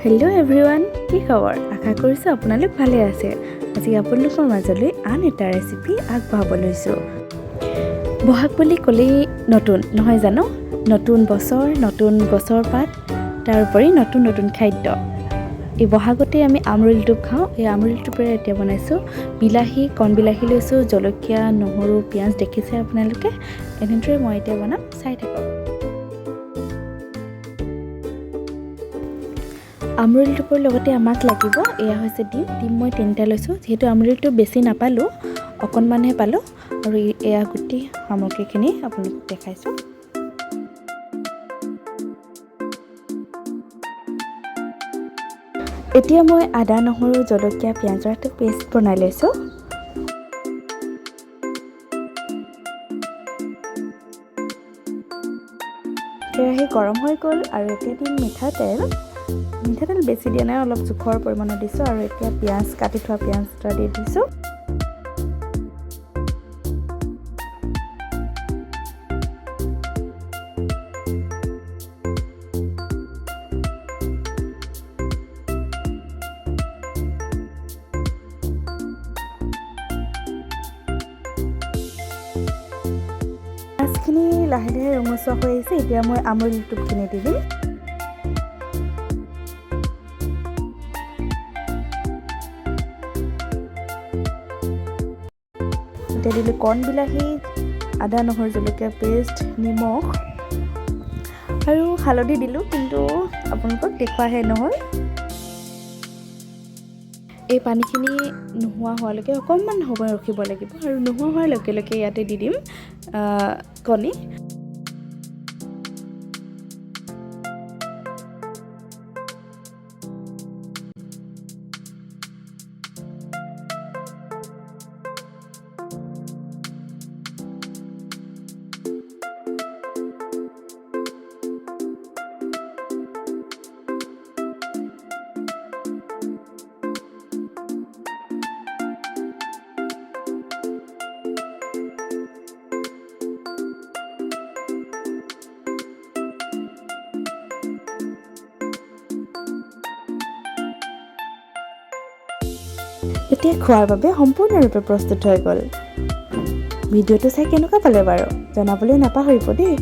Hello' everyone, কি খবৰ? আশা কৰিছোঁ আপোনালোক ভালে আছে। আজি আপোনালোকৰ মাজলৈ আন এটা ৰেচিপি আগবঢ়াব লৈছোঁ। বহাগ বুলি ক'লেই নতুন নহয় জানো? নতুন বছৰ, নতুন গছৰ পাত, তাৰোপৰি নতুন নতুন খাদ্য। এই বহাগতে আমি আমৰল টোপ খাওঁ। এই আমৰল টোপেৰে এতিয়া বনাইছোঁ বিলাহী, কণ বিলাহী লৈছোঁ, জলকীয়া, নহৰু, পিঁয়াজ দেখিছে আপোনালোকে। এনেদৰে মই এতিয়া বনাম, চাই থাকক। আমৰল টোপৰ লগতে আমাক লাগিব এয়া হৈছে ডিম মই 3টা লৈছোঁ। যিহেতু আমৰলটো বেছি নাপালোঁ, অকণমানহে পালোঁ, আৰু এয়া গোটেই সামগ্ৰীখিনি আপোনালোকক দেখাইছোঁ। এতিয়া মই আদা, নহৰু, জলকীয়া, পিঁয়াজৰ এটা পেষ্ট বনাই লৈছোঁ। কেৰাহী গৰম হৈ গ'ল আৰু এতিয়া দিম মিঠাতেল বেছি দিয়া নাই, অলপ জোখৰ পৰিমাণত দিছোঁ। আৰু এতিয়া পিঁয়াজ, কাটি থোৱা পিঁয়াজ এটা দি দিছোঁ। পিঁয়াজখিনি লাহে লাহে ৰঙচুৱা হৈ আহিছে। এতিয়া মই আমৰল টোপখিনি দি দিম। এতিয়া দিলোঁ কণ বিলাহী, আদা, নহৰু, জলকীয়া পেষ্ট, নিমখ আৰু হালধি দিলোঁ, কিন্তু আপোনালোকক দেখুৱাহে নহ'ল। এই পানীখিনি নোহোৱা হোৱালৈকে অকণমান সময় ৰখিব লাগিব, আৰু নোহোৱা হোৱাৰ লগে লগে ইয়াতে দি দিম কণী। এতিয়া খোৱাৰ বাবে সম্পূৰ্ণৰূপে প্ৰস্তুত হৈ গ'ল। ভিডিঅ'টো চাই কেনেকুৱা পালে বাৰু জনাবলৈ নাপাহৰিব দেই।